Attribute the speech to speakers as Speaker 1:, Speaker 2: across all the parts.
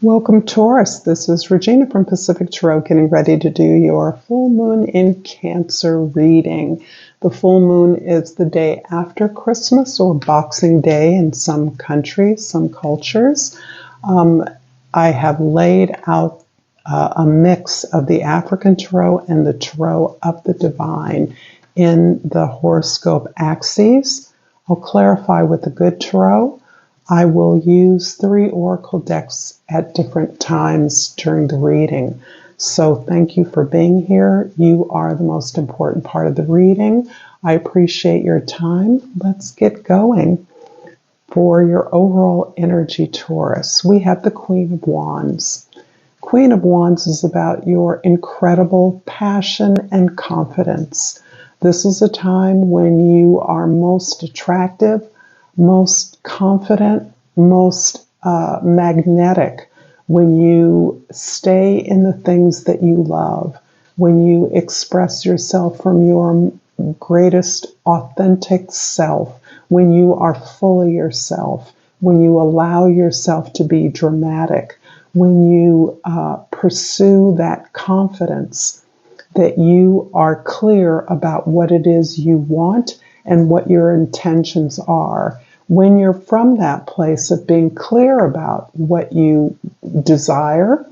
Speaker 1: Welcome, Taurus. This is Regina from Pacific Tarot, getting ready to do your full moon in Cancer reading. The full moon is the day after Christmas or Boxing Day in some countries, some cultures. I have laid out a mix of the African Tarot and the Tarot of the Divine in the horoscope axes. I'll clarify with the good Tarot. I will use 3 oracle decks at different times during the reading. So thank you for being here. You are the most important part of the reading. I appreciate your time. Let's get going. For your overall energy, Taurus, we have the Queen of Wands. Queen of Wands is about your incredible passion and confidence. This is a time when you are most attractive, most confident, most magnetic, when you stay in the things that you love, when you express yourself from your greatest authentic self, when you are fully yourself, when you allow yourself to be dramatic, when you pursue that confidence, that you are clear about what it is you want and what your intentions are. When you're from that place of being clear about what you desire,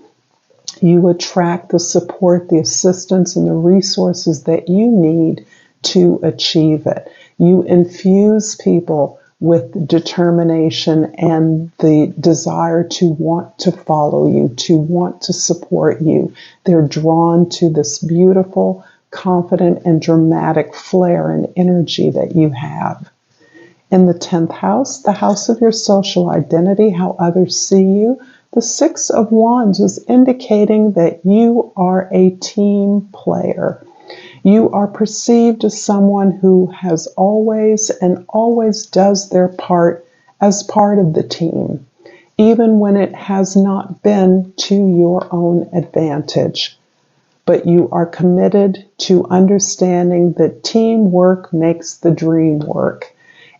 Speaker 1: you attract the support, the assistance, and the resources that you need to achieve it. You infuse people with determination and the desire to want to follow you, to want to support you. They're drawn to this beautiful, confident, and dramatic flair and energy that you have. In the 10th house, the house of your social identity, how others see you, the 6 of Wands is indicating that you are a team player. You are perceived as someone who has always and always does their part as part of the team, even when it has not been to your own advantage. But you are committed to understanding that teamwork makes the dream work.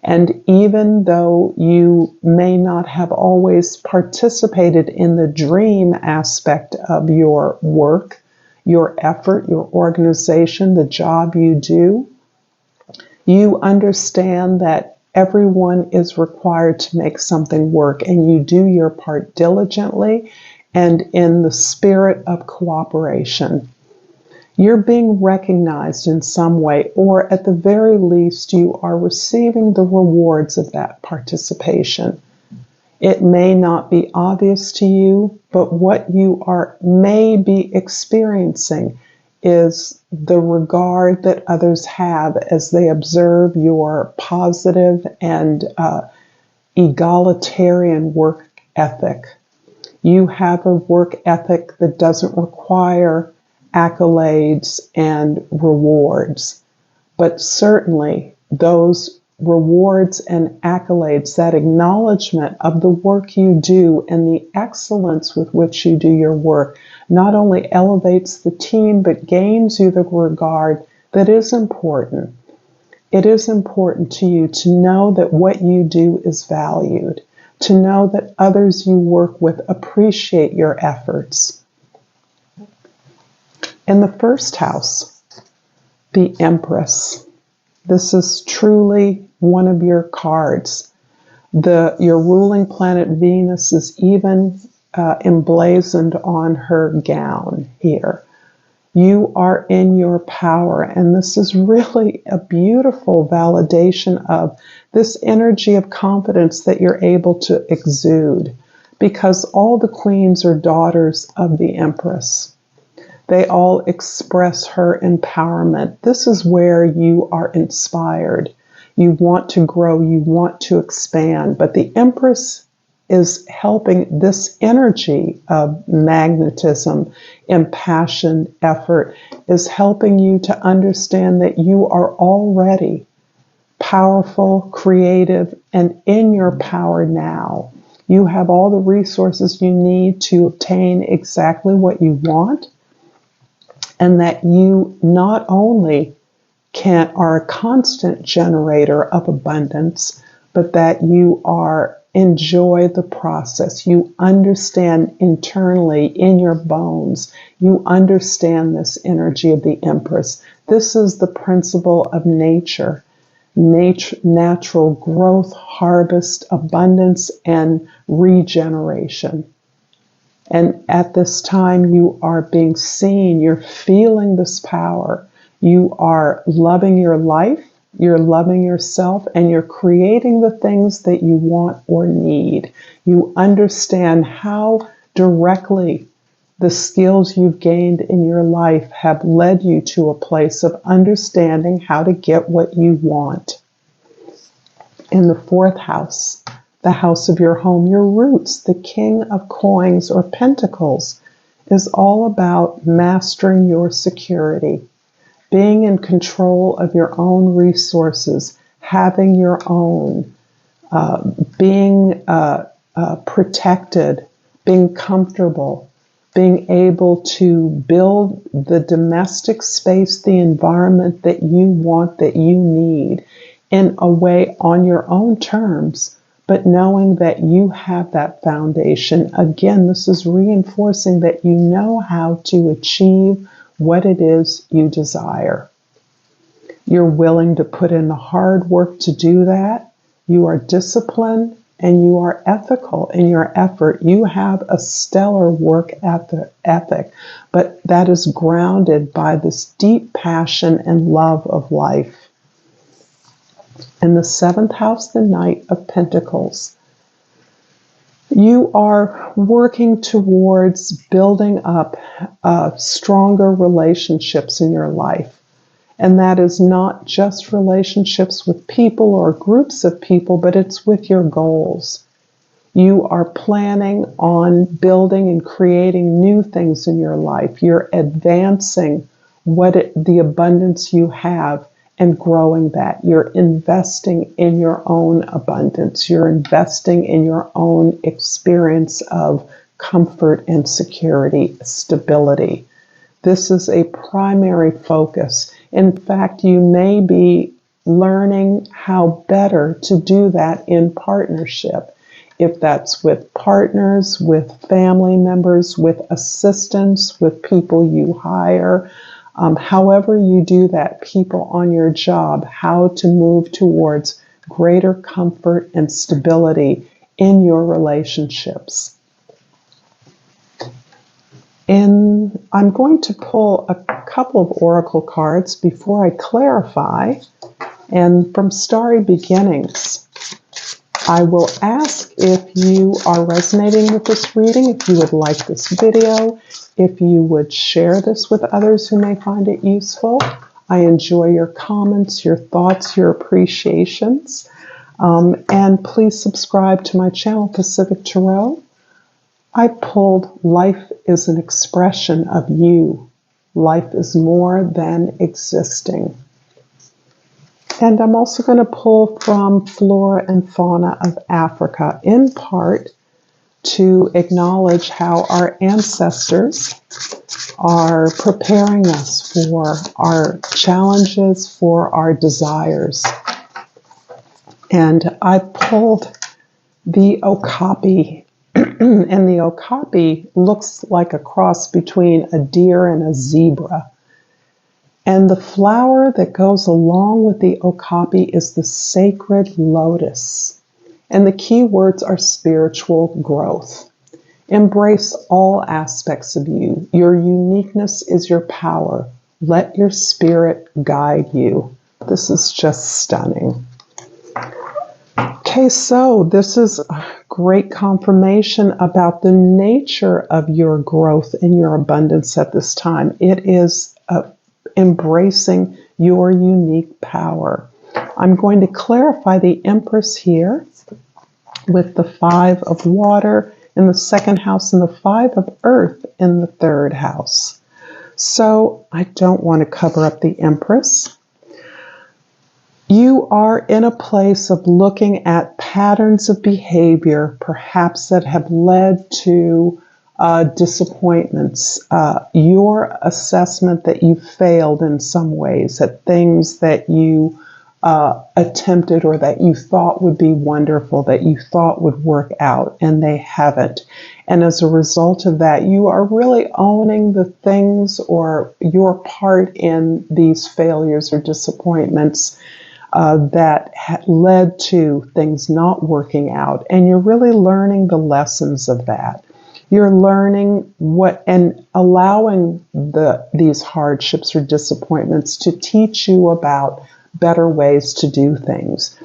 Speaker 1: And even though you may not have always participated in the dream aspect of your work, your effort, your organization, the job you do, you understand that everyone is required to make something work, and you do your part diligently and in the spirit of cooperation. You're being recognized in some way, or at the very least, you are receiving the rewards of that participation. It may not be obvious to you, but what you may be experiencing is the regard that others have as they observe your positive and egalitarian work ethic. You have a work ethic that doesn't require accolades and rewards, but certainly those rewards and accolades, that acknowledgement of the work you do and the excellence with which you do your work, not only elevates the team but gains you the regard that is important. It is important to you to know that what you do is valued, to know that others you work with appreciate your efforts. In the 1st house, the Empress. This is truly one of your cards. Your ruling planet Venus is even emblazoned on her gown here. You are in your power, and this is really a beautiful validation of this energy of confidence that you're able to exude, because all the queens are daughters of the Empress. They all express her empowerment. This is where you are inspired. You want to grow, you want to expand, but the Empress is helping this energy of magnetism, impassioned effort, is helping you to understand that you are already powerful, creative, and in your power now. You have all the resources you need to obtain exactly what you want, and that you not only are a constant generator of abundance, but that you are enjoy the process. You understand internally in your bones. You understand this energy of the Empress. This is the principle of nature. Natural growth, harvest, abundance, and regeneration. And at this time, you are being seen, you're feeling this power. You are loving your life, you're loving yourself, and you're creating the things that you want or need. You understand how directly the skills you've gained in your life have led you to a place of understanding how to get what you want. In the fourth house, the house of your home, your roots, the King of Coins or Pentacles, is all about mastering your security, being in control of your own resources, having your own, being protected, being comfortable, being able to build the domestic space, the environment that you want, that you need, in a way on your own terms, but knowing that you have that foundation. Again, this is reinforcing that you know how to achieve what it is you desire. You're willing to put in the hard work to do that. You are disciplined and you are ethical in your effort. You have a stellar work ethic, but that is grounded by this deep passion and love of life. In the seventh house, the Knight of Pentacles, you are working towards building up stronger relationships in your life. And that is not just relationships with people or groups of people, but it's with your goals. You are planning on building and creating new things in your life. You're advancing the abundance you have and growing that. You're investing in your own abundance. You're investing in your own experience of comfort and security, stability. This is a primary focus. In fact, you may be learning how better to do that in partnership. If that's with partners, with family members, with assistants, with people you hire, however you do that, people on your job, how to move towards greater comfort and stability in your relationships. And I'm going to pull a couple of oracle cards before I clarify. And from Starry Beginnings, I will ask if you are resonating with this reading, if you would like this video, if you would share this with others who may find it useful. I enjoy your comments, your thoughts, your appreciations. And please subscribe to my channel, Pacific Tarot. I pulled Life is an Expression of You. Life is more than existing. And I'm also going to pull from Flora and Fauna of Africa, in part to acknowledge how our ancestors are preparing us for our challenges, for our desires. And I pulled the okapi. And the okapi looks like a cross between a deer and a zebra. And the flower that goes along with the okapi is the sacred lotus. And the key words are spiritual growth. Embrace all aspects of you. Your uniqueness is your power. Let your spirit guide you. This is just stunning. Okay, so this is a great confirmation about the nature of your growth and your abundance at this time. It is embracing your unique power. I'm going to clarify the Empress here with the Five of Water in the second house and the Five of Earth in the third house. So I don't want to cover up the Empress. You are in a place of looking at patterns of behavior, perhaps that have led to disappointments, your assessment that you failed in some ways, at things that you attempted or that you thought would be wonderful, that you thought would work out, and they haven't. And as a result of that, you are really owning the things or your part in these failures or disappointments that led to things not working out. And you're really learning the lessons of that. You're learning what and allowing these hardships or disappointments to teach you about better ways to do things.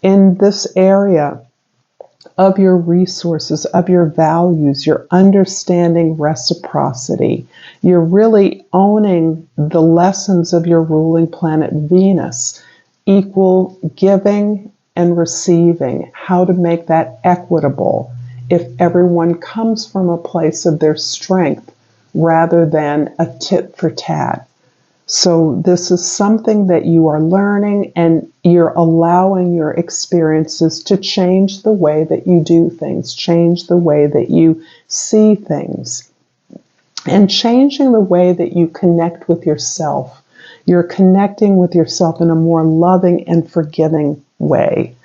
Speaker 1: In this area of your resources, of your values, you're understanding reciprocity. You're really owning the lessons of your ruling planet Venus, equal giving and receiving, how to make that equitable if everyone comes from a place of their strength rather than a tit for tat. So this is something that you are learning, and you're allowing your experiences to change the way that you do things, change the way that you see things, and changing the way that you connect with yourself. You're connecting with yourself in a more loving and forgiving way.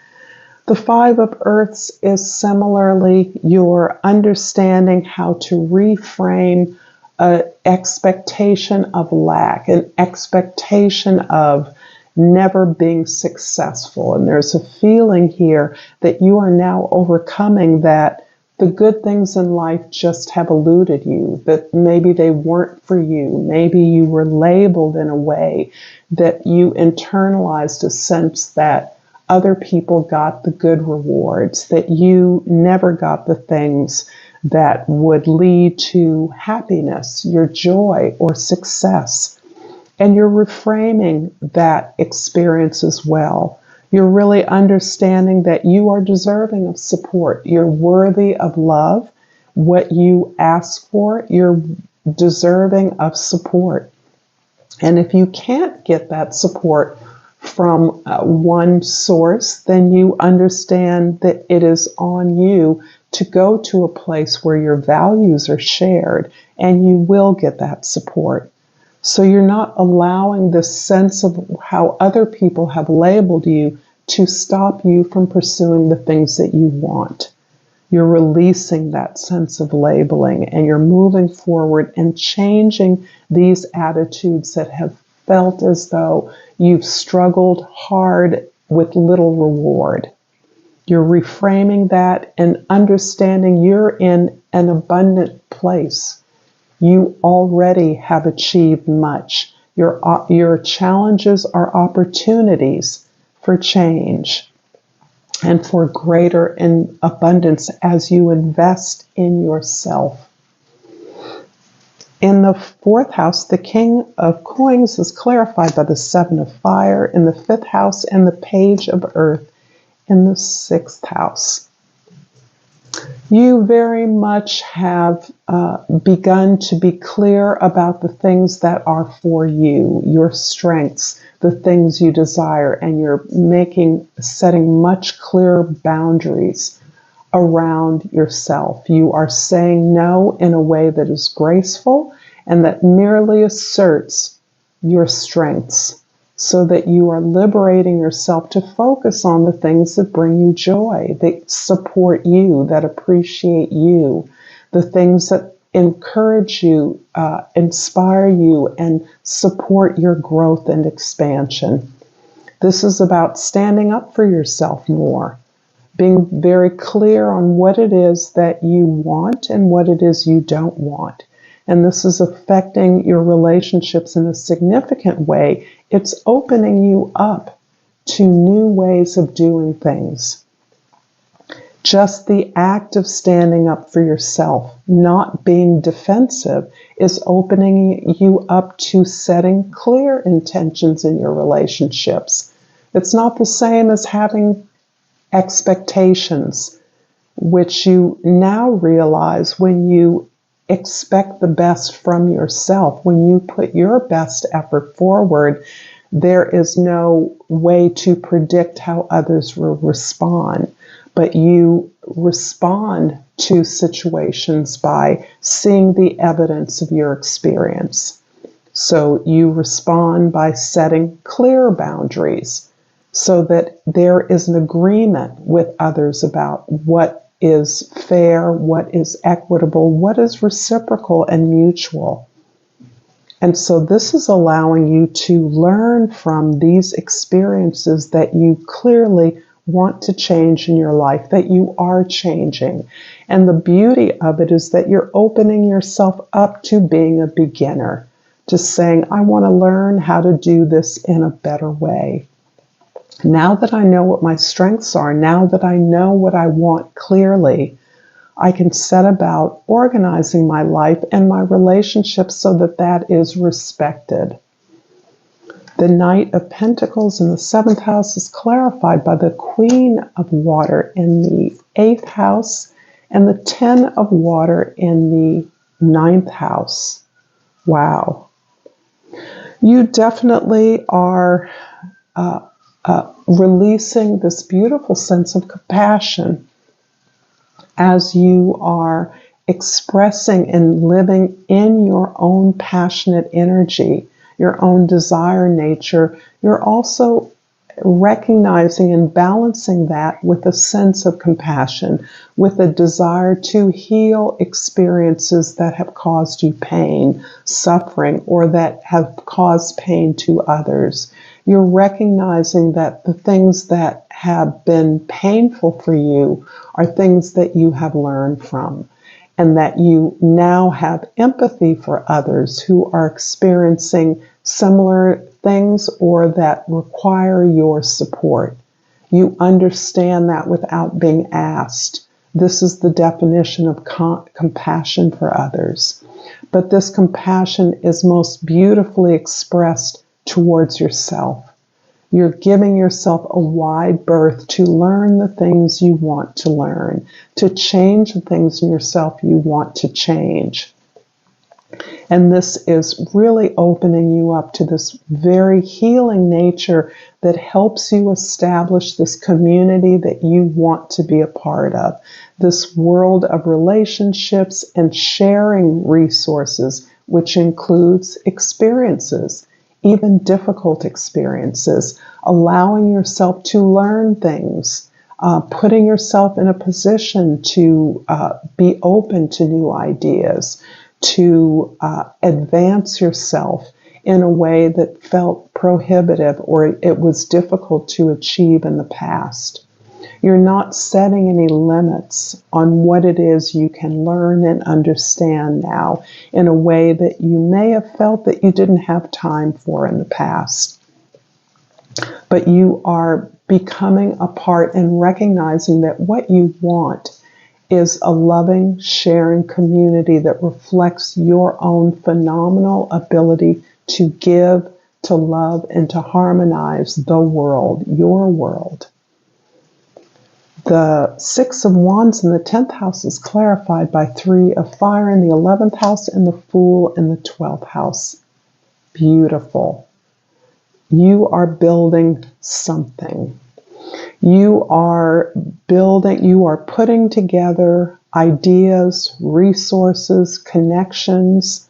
Speaker 1: The Five of Earths is similarly your understanding how to reframe an expectation of lack, an expectation of never being successful. And there's a feeling here that you are now overcoming that the good things in life just have eluded you, that maybe they weren't for you. Maybe you were labeled in a way that you internalized a sense that other people got the good rewards, that you never got the things that would lead to happiness, your joy, or success. And you're reframing that experience as well. You're really understanding that you are deserving of support. You're worthy of love. What you ask for, you're deserving of support. And if you can't get that support from one source, then you understand that it is on you to go to a place where your values are shared, and you will get that support. So you're not allowing this sense of how other people have labeled you to stop you from pursuing the things that you want. You're releasing that sense of labeling, and you're moving forward and changing these attitudes that have felt as though you've struggled hard with little reward. You're reframing that and understanding you're in an abundant place. You already have achieved much. Your challenges are opportunities for change and for greater abundance as you invest in yourself. In the fourth house, the King of Coins is clarified by the Seven of Fire in the fifth house and the Page of Earth in the sixth house. You very much have begun to be clear about the things that are for you, your strengths, the things you desire, and you're setting much clearer boundaries around yourself. You are saying no in a way that is graceful and that merely asserts your strengths, so that you are liberating yourself to focus on the things that bring you joy, that support you, that appreciate you, the things that encourage you, inspire you, and support your growth and expansion. This is about standing up for yourself more, being very clear on what it is that you want and what it is you don't want. And this is affecting your relationships in a significant way. It's opening you up to new ways of doing things. Just the act of standing up for yourself, not being defensive, is opening you up to setting clear intentions in your relationships. It's not the same as having expectations, which you now realize when you expect the best from yourself. When you put your best effort forward, there is no way to predict how others will respond, but you respond to situations by seeing the evidence of your experience. So you respond by setting clear boundaries, so that there is an agreement with others about what is fair, what is equitable, what is reciprocal and mutual. And so this is allowing you to learn from these experiences that you clearly want to change in your life, that you are changing. And the beauty of it is that you're opening yourself up to being a beginner, to saying, I want to learn how to do this in a better way. Now that I know what my strengths are, now that I know what I want clearly, I can set about organizing my life and my relationships so that that is respected. The Knight of Pentacles in the 7th house is clarified by the Queen of Water in the 8th house and the 10 of Water in the 9th house. Wow. You definitely are releasing this beautiful sense of compassion as you are expressing and living in your own passionate energy, your own desire nature. You're also recognizing and balancing that with a sense of compassion, with a desire to heal experiences that have caused you pain, suffering, or that have caused pain to others. You're recognizing that the things that have been painful for you are things that you have learned from, and that you now have empathy for others who are experiencing similar things or that require your support. You understand that without being asked. This is the definition of compassion for others. But this compassion is most beautifully expressed towards yourself. You're giving yourself a wide berth to learn the things you want to learn, to change the things in yourself you want to change. And this is really opening you up to this very healing nature that helps you establish this community that you want to be a part of, this world of relationships and sharing resources, which includes experiences, even difficult experiences, allowing yourself to learn things, putting yourself in a position to be open to new ideas, to advance yourself in a way that felt prohibitive or it was difficult to achieve in the past. You're not setting any limits on what it is you can learn and understand now in a way that you may have felt that you didn't have time for in the past. But you are becoming a part and recognizing that what you want is a loving, sharing community that reflects your own phenomenal ability to give, to love, and to harmonize the world, your world. The 6 of Wands in the 10th house is clarified by 3 of Fire in the 11th house and the Fool in the 12th house. Beautiful. You are building something. You are putting together ideas, resources, connections,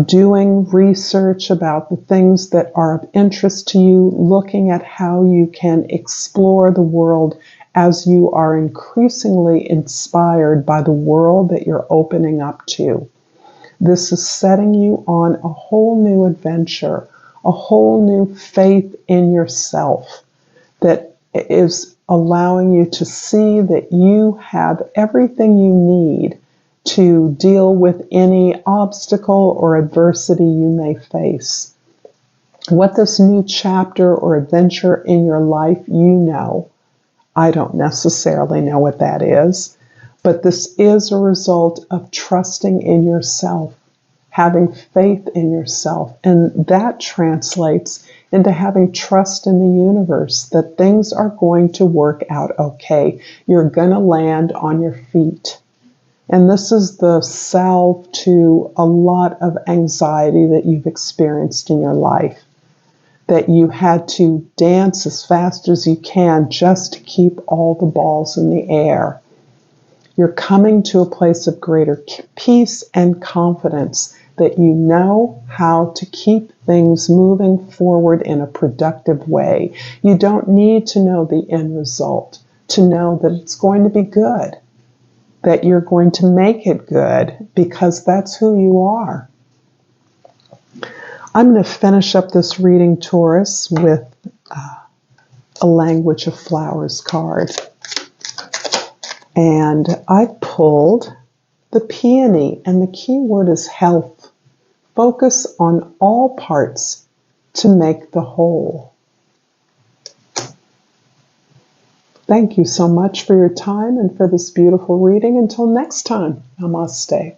Speaker 1: doing research about the things that are of interest to you, looking at how you can explore the world as you are increasingly inspired by the world that you're opening up to. This is setting you on a whole new adventure, a whole new faith in yourself that is allowing you to see that you have everything you need to deal with any obstacle or adversity you may face. What this new chapter or adventure in your life, you know. I don't necessarily know what that is, but this is a result of trusting in yourself, having faith in yourself, and that translates into having trust in the universe that things are going to work out okay. You're going to land on your feet. And this is the salve to a lot of anxiety that you've experienced in your life, that you had to dance as fast as you can just to keep all the balls in the air. You're coming to a place of greater peace and confidence that you know how to keep things moving forward in a productive way. You don't need to know the end result to know that it's going to be good, that you're going to make it good, because that's who you are. I'm going to finish up this reading, Taurus, with a Language of Flowers card. And I pulled the peony, and the key word is health. Focus on all parts to make the whole. Thank you so much for your time and for this beautiful reading. Until next time, namaste.